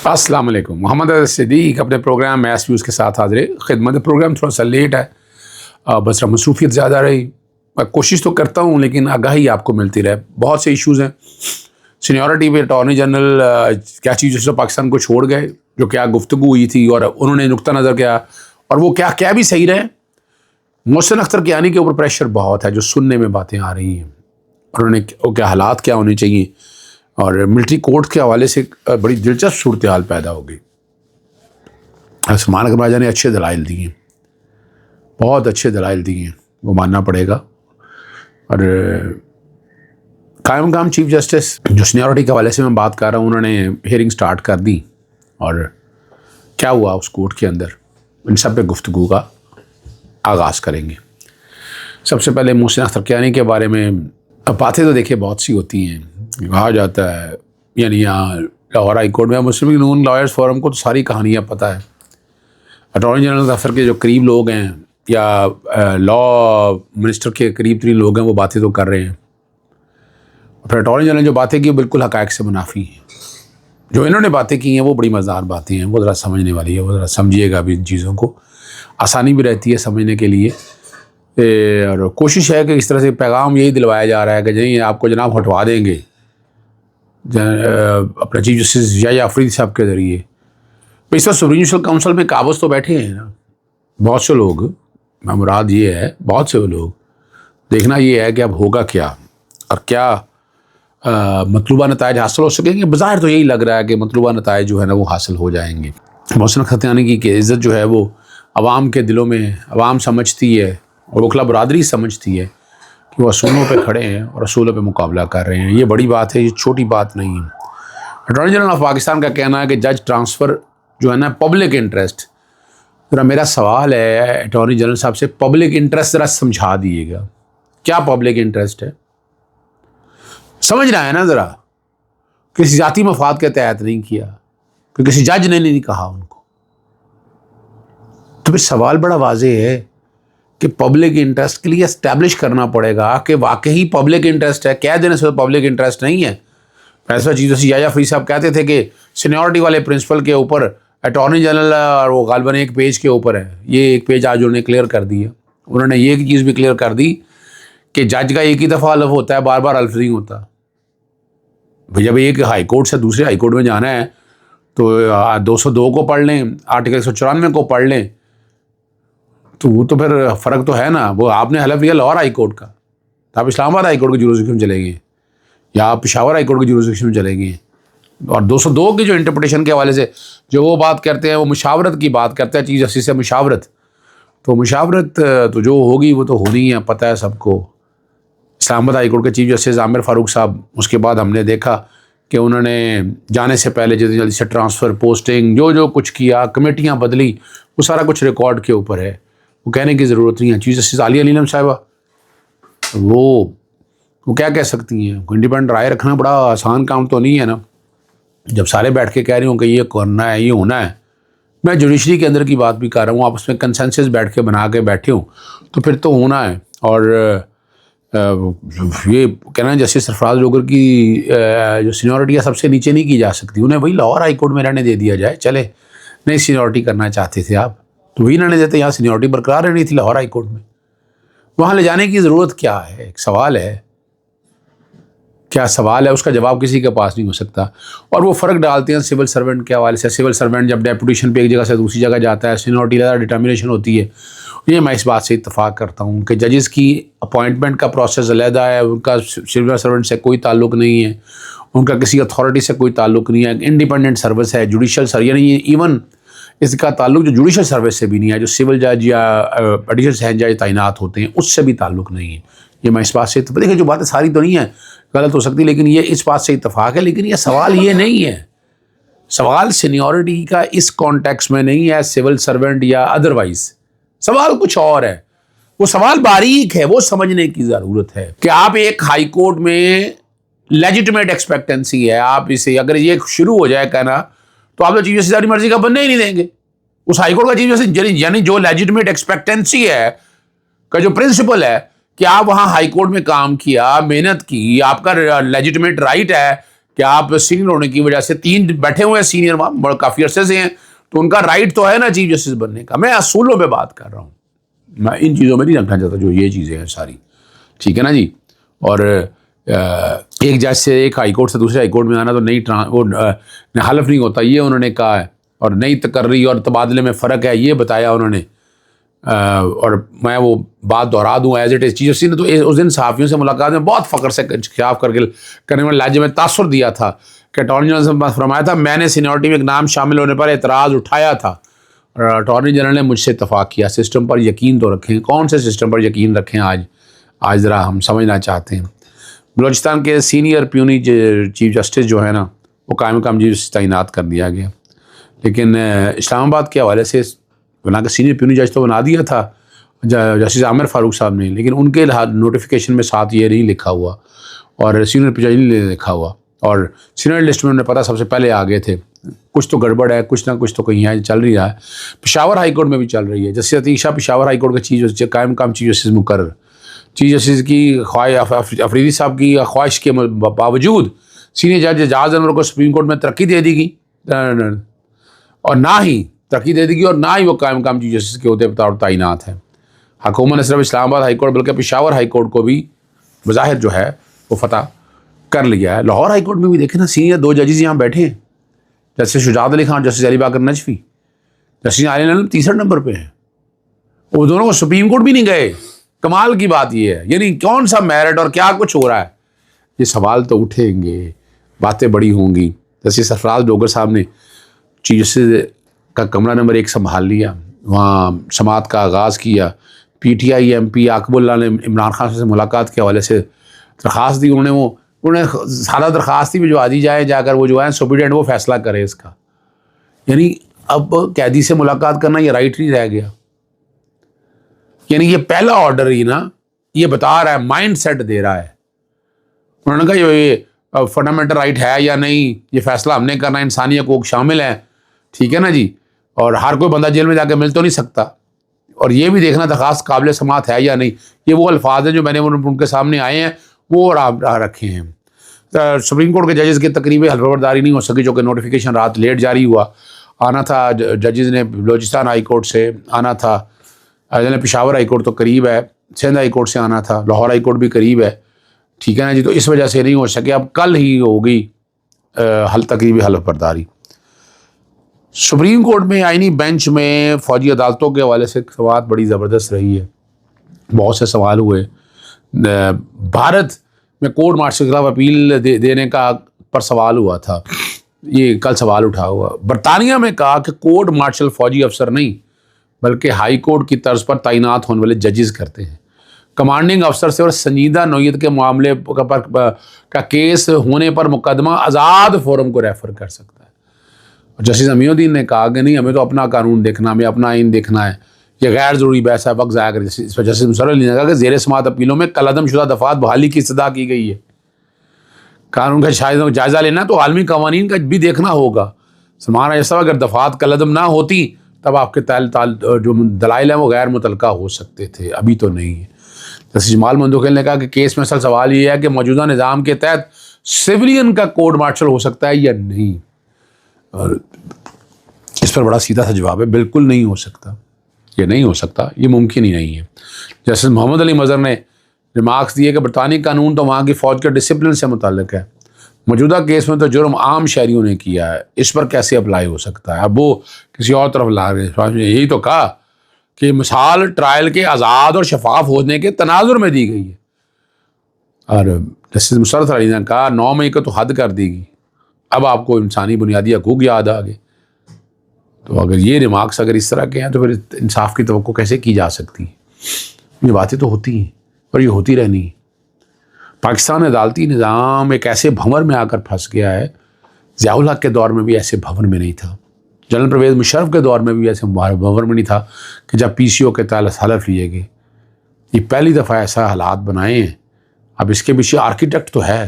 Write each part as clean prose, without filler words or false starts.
السلام علیکم. محمد صدیق اپنے پروگرام میس ویوز کے ساتھ حاضر خدمت. پروگرام تھوڑا سا لیٹ ہے، بس مصروفیت زیادہ رہی. میں کوشش تو کرتا ہوں لیکن آگاہی آپ کو ملتی رہے. بہت سے ایشوز ہیں. سینیورٹی پہ اٹارنی جنرل کیا چیز سے پاکستان کو چھوڑ گئے، جو کیا گفتگو ہوئی تھی اور انہوں نے نقطہ نظر کیا، اور وہ کیا بھی صحیح رہے. محسن اختر کیانی کے اوپر پریشر بہت ہے، جو سننے میں باتیں آ رہی ہیں. انہوں نے وہ کیا حالات کیا ہونے چاہیے، اور ملٹری کورٹ کے حوالے سے بڑی دلچسپ صورتحال پیدا ہو گئی. سلمان اکرم راجہ نے اچھے دلائل دیے ہیں، بہت اچھے دلائل دیے ہیں، وہ ماننا پڑے گا. اور قائم مقام چیف جسٹس جو سینیورٹی کے حوالے سے میں بات کر رہا ہوں، انہوں نے ہیئرنگ سٹارٹ کر دی. اور کیا ہوا اس کورٹ کے اندر، ان سب پہ گفتگو کا آغاز کریں گے. سب سے پہلے محسن اختر کیانی کے بارے میں باتیں تو دیکھیں بہت سی ہوتی ہیں. کہا جاتا ہے، یعنی یہاں لاہور ہائی کورٹ میں مسلم نون لائرز فورم کو تو ساری کہانیاں پتہ ہے. اٹارنی جنرل دفتر کے جو قریب لوگ ہیں یا لا منسٹر کے قریب ترین لوگ ہیں، وہ باتیں تو کر رہے ہیں. پھر اٹارنی جنرل نے جو باتیں کی بالکل حقائق سے منافی ہیں. جو انہوں نے باتیں کی ہیں وہ بڑی مزدار باتیں ہیں، وہ ذرا سمجھنے والی ہے. وہ ذرا سمجھیے گا بھی ان چیزوں کو، آسانی بھی رہتی ہے سمجھنے کے لیے. اور کوشش ہے کہ اس طرح سے پیغام یہی دلوایا جا رہا ہے کہ نہیں آپ کو جناب ہٹوا دیں گے اپنا چیف جسٹس یا آفریدی صاحب کے ذریعے. اس وقت سپریم جوڈیشل کونسل میں قابض تو بیٹھے ہیں نا بہت سے لوگ. میں مراد یہ ہے بہت سے لوگ. دیکھنا یہ ہے کہ اب ہوگا کیا اور کیا مطلوبہ نتائج حاصل ہو سکیں گے. بظاہر تو یہی لگ رہا ہے کہ مطلوبہ نتائج جو ہے نا وہ حاصل ہو جائیں گے. محسن اختر کیانی کی عزت جو ہے وہ عوام کے دلوں میں عوام سمجھتی ہے اور وکلا برادری سمجھتی ہے کہ وہ اصولوں پہ کھڑے ہیں اور اصولوں پہ مقابلہ کر رہے ہیں. یہ بڑی بات ہے، یہ چھوٹی بات نہیں ہے. اٹارنی جنرل آف پاکستان کا کہنا ہے کہ جج ٹرانسفر جو ہے نا پبلک انٹرسٹ. ذرا میرا سوال ہے اٹارنی جنرل صاحب سے، پبلک انٹرسٹ ذرا سمجھا دیجیے گا. کیا پبلک انٹرسٹ ہے؟ سمجھنا ہے نا ذرا. کسی ذاتی مفاد کے تحت نہیں کیا، کہ کسی جج نے نہیں کہا ان کو. تو پھر سوال بڑا واضح ہے کہ پبلک انٹرسٹ کے لیے اسٹیبلش کرنا پڑے گا کہ واقعی پبلک انٹرسٹ ہے. کہہ دینے سے پبلک انٹرسٹ نہیں ہے. فیصلہ چیف جسٹس یحییٰ فریدی صاحب کہتے تھے کہ سینیورٹی والے پرنسپل کے اوپر اٹارنی جنرل اور وہ غالباً ایک پیج کے اوپر ہے. یہ ایک پیج آج انہوں نے کلیئر کر دیا. انہوں نے یہ چیز بھی کلیئر کر دی کہ جج کا ایک ہی دفعہ الف ہوتا ہے، بار بار الف نہیں ہوتا. جب ایک ہائی کورٹ سے دوسرے ہائی کورٹ میں جانا ہے تو 202 کو پڑھ لیں، آرٹیکل 194 کو پڑھ لیں، تو وہ تو پھر فرق تو ہے نا. وہ آپ نے حلف لیا لاہور ہائی کورٹ کا، تو آپ اسلام آباد ہائی کورٹ کے جورسڈکشن میں چلیں گے، یا آپ پشاور ہائی کورٹ کے جورسڈکشن میں چلیں گے. اور 202 کی جو انٹرپریٹیشن کے حوالے سے جو وہ بات کرتے ہیں، وہ مشاورت کی بات کرتے ہیں چیف جسٹس سے مشاورت. تو مشاورت تو جو ہوگی وہ تو ہونی ہے، پتہ ہے سب کو. اسلام آباد ہائی کورٹ کے چیف جسٹس عامر فاروق صاحب، اس کے بعد ہم نے دیکھا کہ انہوں نے جانے سے پہلے جلدی جلدی سے ٹرانسفر، پوسٹنگ، جو کچھ کیا، کمیٹیاں بدلی، وہ سارا کچھ ریکارڈ کے اوپر ہے. وہ کہنے کی ضرورت نہیں ہے. چیف جسٹس عالیہ نیلم صاحبہ وہ کیا کہہ سکتی ہیں؟ انڈیپینڈنٹ رائے رکھنا بڑا آسان کام تو نہیں ہے نا. جب سارے بیٹھ کے کہہ رہے ہوں کہ یہ کرنا ہے، یہ ہونا ہے. میں جوڈیشری کے اندر کی بات بھی کر رہا ہوں، آپ اس میں کنسنسس بیٹھ کے بنا کے بیٹھے ہوں تو پھر تو ہونا ہے. اور یہ کہنا ہے جسٹس سرفراز لوگر کی جو سینیورٹی ہے سب سے نیچے نہیں کی جا سکتی. انہیں وہی لاہور ہائی کورٹ میں رہنے دے دیا جائے. چلے نہیں سینیورٹی کرنا چاہتے تھے آپ تو وہی رہنے دیتے. یہاں سینیورٹی برقرار رہنی تھی لاہور ہائی کورٹ میں. وہاں لے جانے کی ضرورت کیا ہے؟ ایک سوال ہے. کیا سوال ہے؟ اس کا جواب کسی کے پاس نہیں ہو سکتا. اور وہ فرق ڈالتے ہیں سول سرونٹ کے حوالے سے. سول سرونٹ جب ڈیپوٹیشن پہ ایک جگہ سے دوسری جگہ جاتا ہے، سینیورٹی زیادہ ڈٹرمنیشن ہوتی ہے. یہ میں اس بات سے اتفاق کرتا ہوں کہ ججز کی اپوائنٹمنٹ کا پروسیس علیحدہ ہے. ان کا سول سرونٹ سے کوئی تعلق نہیں ہے، ان کا کسی اتھارٹی سے کوئی تعلق نہیں ہے. انڈیپینڈنٹ سروس ہے، جوڈیشل یعنی ایون اس کا تعلق جو جوڈیشل سروس سے بھی نہیں ہے. جو سول جج یا ایڈیشنل سیشن جج تعینات ہوتے ہیں اس سے بھی تعلق نہیں ہے. یہ میں اس بات سے دیکھیں، جو باتیں ساری تو نہیں ہیں، غلط ہو سکتی، لیکن یہ اس بات سے اتفاق ہے. لیکن یہ سوال یہ نہیں ہے. سوال سینیورٹی کا اس کانٹیکس میں نہیں ہے، سول سرونٹ یا ادروائز. سوال کچھ اور ہے. وہ سوال باریک ہے، وہ سمجھنے کی ضرورت ہے کہ آپ ایک ہائی کورٹ میں لیجیٹمیٹ ایکسپیکٹنسی ہے. آپ اسے اگر یہ شروع ہو جائے کہنا تو آپ تو چیف جسٹس اپنی مرضی کا بننے ہی نہیں دیں گے. اس ہائی کورٹ کا چیف جسٹس یعنی جو لیجیٹمیٹ ایکسپیکٹنسی ہے کا جو پرنسپل ہے کہ آپ وہاں ہائی کورٹ میں کام کیا، محنت کی، آپ کا لیجیٹمیٹ رائٹ ہے کہ آپ سینئر ہونے کی وجہ سے 3 بیٹھے ہوئے ہیں سینئر وہاں کافی عرصے سے ہیں، تو ان کا رائٹ تو ہے نا چیف جسٹس بننے کا. میں اصولوں پہ بات کر رہا ہوں، میں ان چیزوں میں نہیں رکھنا چاہتا جو یہ چیزیں ہیں ساری، ٹھیک ہے نا جی. اور ایک جج سے ایک ہائی کورٹ سے دوسرے ہائی کورٹ میں آنا تو نئی وہ حلف نہیں ہوتا، یہ انہوں نے کہا ہے. اور نئی تقرری اور تبادلے میں فرق ہے یہ بتایا انہوں نے. اور میں وہ بات دہرا دوں as it is, chief justice نے تو اس دن صحافیوں سے ملاقات میں بہت فخر سے خلاف کرنے والے لہجے میں تاثر دیا تھا کہ اٹارنی جنرل سے فرمایا تھا میں نے سینیورٹی میں ایک نام شامل ہونے پر اعتراض اٹھایا تھا اور اٹارنی جنرل نے مجھ سے اتفاق کیا. سسٹم پر یقین تو رکھیں. کون سے سسٹم پر یقین رکھیں آج ذرا ہم سمجھنا چاہتے ہیں. بلوچستان کے سینئر پیونی چیف جسٹس جو ہے نا وہ قائم مقام چیف جسٹس تعینات کر دیا گیا، لیکن اسلام آباد کے حوالے سے بنا کے سینئر پیونی جج تو بنا دیا تھا جسٹس عامر فاروق صاحب نے، لیکن ان کے نوٹیفیکیشن میں ساتھ یہ نہیں لکھا ہوا اور سینئر جج نہیں لکھا ہوا، اور سینئر لسٹ میں انہیں پتہ سب سے پہلے آ گئے تھے. کچھ تو گڑبڑ ہے، کچھ نہ کچھ تو کہیں ہے چل رہی رہا ہے. پشاور ہائی کورٹ میں بھی چل رہی ہے. Justice Atiq Peshawar high court کے چیف جسٹس قائم مقام چیف جسٹس مقرر. چیف جسٹس کی افریدی صاحب کی خواہش کے باوجود سینئر جج اعجاز انور کو سپریم کورٹ میں ترقی دے دی گئی، اور نہ ہی ترقی دے دی گئی اور نہ ہی وہ قائم مقام چیف جسٹس کے عہدے پر تعینات ہیں. حکومت نے صرف اسلام آباد ہائی کورٹ بلکہ پشاور ہائی کورٹ کو بھی بظاہر جو ہے وہ فتح کر لیا ہے. لاہور ہائی کورٹ میں بھی دیکھیں نا سینئر 2 ججز یہاں بیٹھے ہیں، جسٹس شجاعت علی خان، جسٹس علی باقر نجفی. جسٹس علی نجفی تیسرے نمبر پہ ہیں، وہ دونوں کو سپریم کورٹ بھی نہیں گئے. کمال کی بات یہ ہے، یعنی کون سا میرٹ اور کیا کچھ ہو رہا ہے. یہ سوال تو اٹھیں گے، باتیں بڑی ہوں گی. جسٹس سرفراز ڈوگر صاحب نے چیف جسٹس کا کمرہ نمبر 1 سنبھال لیا، وہاں سماعت کا آغاز کیا. P T I M P Aqib Ullah نے عمران خان سے ملاقات کے حوالے سے درخواست دی. انہوں نے سادہ درخواست ہی بھجوا دی جائے، جا کر وہ جو ہے سپرنٹینڈنٹ وہ فیصلہ کرے اس کا. یعنی اب قیدی سے ملاقات کرنا یہ رائٹ نہیں رہ گیا. یعنی یہ پہلا آرڈر ہی نا یہ بتا رہا ہے، مائنڈ سیٹ دے رہا ہے. انہوں نے کہا یہ فنڈامنٹل رائٹ ہے یا نہیں، یہ فیصلہ ہم نے کرنا، انسانی حقوق شامل ہیں، ٹھیک ہے نا جی. اور ہر کوئی بندہ جیل میں جا کے مل تو نہیں سکتا، اور یہ بھی دیکھنا درخواست قابل سماعت ہے یا نہیں. یہ وہ الفاظ ہیں جو میں نے ان کے سامنے آئے ہیں وہ رکھے ہیں. سپریم کورٹ کے ججز کی تقریبی حلف برداری نہیں ہو سکی، جو کہ نوٹیفیکیشن رات لیٹ جاری ہوا. آنا تھا ججز نے بلوچستان ہائی کورٹ سے آنا تھا، پشاور ہائی کورٹ تو قریب ہے، سندھ ہائی کورٹ سے آنا تھا، لاہور ہائی کورٹ بھی قریب ہے، ٹھیک ہے نا جی. تو اس وجہ سے نہیں ہو سکے. اب کل ہی ہوگی تقریبی حلف برداری. سپریم کورٹ میں آئینی بینچ میں فوجی عدالتوں کے حوالے سے سوال بڑی زبردست رہی ہے. بہت سے سوال ہوئے. بھارت میں کورٹ مارشل کے خلاف اپیل دینے کا پر سوال ہوا تھا، یہ کل سوال اٹھا ہوا. برطانیہ میں کہا کہ کورٹ مارشل فوجی افسر نہیں بلکہ ہائی کورٹ کی طرز پر تعینات ہونے والے ججز کرتے ہیں. کمانڈنگ افسر سے اور سنجیدہ نوعیت کے معاملے کا کیس ہونے پر مقدمہ آزاد فورم کو ریفر کر سکتا ہے. جسٹس امین الدین نے کہا کہ نہیں، ہمیں تو اپنا قانون دیکھنا، ہمیں اپنا آئین دیکھنا ہے، یہ غیر ضروری بحث ہے، وقت ضائع کر. جسٹس مصر علی نے کہا کہ زیر سماعت اپیلوں میں کالعدم شدہ دفعات بحالی کی استدعا کی گئی ہے. قانون کا شاید جائزہ لینا تو عالمی قوانین کا بھی دیکھنا ہوگا. سلمان ایسا اگر دفعات کالعدم نہ ہوتی تب آپ کے جو دلائل ہیں وہ غیر متعلقہ ہو سکتے تھے، ابھی تو نہیں ہے. جسٹس جمال مندوخیل نے کہا کہ کیس میں اصل سوال یہ ہے کہ موجودہ نظام کے تحت سویلین کا کورٹ مارشل ہو سکتا ہے یا نہیں، اور اس پر بڑا سیدھا سا جواب ہے، بالکل نہیں ہو سکتا. یہ نہیں ہو سکتا، یہ ممکن ہی نہیں ہے. جسٹس محمد علی مظہر نے ریمارکس دیے کہ برطانوی قانون تو وہاں کی فوج کے ڈسپلن سے متعلق ہے، موجودہ کیس میں تو جرم عام شہریوں نے کیا ہے، اس پر کیسے اپلائی ہو سکتا ہے. اب وہ کسی اور طرف لا رہے ہیں. یہی تو کہا کہ مثال ٹرائل کے آزاد اور شفاف ہونے کے تناظر میں دی گئی ہے. اور جسٹس مسرت علی نے کہا 9 مئی کو تو حد کر دی گی، اب آپ کو انسانی بنیادی حقوق یاد آ گئے. تو اگر یہ ریمارکس اگر اس طرح کے ہیں تو پھر انصاف کی توقع کیسے کی جا سکتی ہے. یہ باتیں تو ہوتی ہیں اور یہ ہوتی رہنی ہے. پاکستان عدالتی نظام ایک ایسے بھنور میں آ کر پھنس گیا ہے، ضیاء الحق کے دور میں بھی ایسے بھنور میں نہیں تھا، جنرل پرویز مشرف کے دور میں بھی ایسے بھنور میں نہیں تھا کہ جب پی سی او کے تحت حلف لیے گئے. یہ پہلی دفعہ ایسا حالات بنائے ہیں. اب اس کے پیچھے آرکیٹیکٹ تو ہے.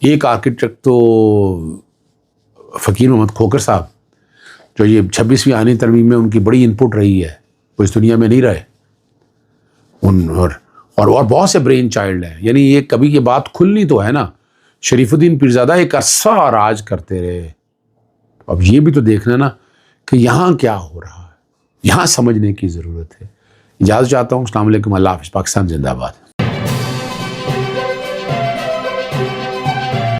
ایک آرکیٹیکٹ تو فقیر محمد کھوکر صاحب، جو یہ 26ویں آئینی ترمیم میں ان کی بڑی انپٹ رہی ہے، وہ اس دنیا میں نہیں رہے. اور بہت سے برین چائلڈ ہیں. یعنی یہ کبھی یہ بات کھلنی تو ہے نا. شریف الدین پیرزادہ ایک عرصہ راج کرتے رہے. اب یہ بھی تو دیکھنا نا کہ یہاں کیا ہو رہا ہے, یہاں سمجھنے کی ضرورت ہے. اجازت چاہتا ہوں. السلام علیکم. اللہ حافظ. پاکستان زندہ باد.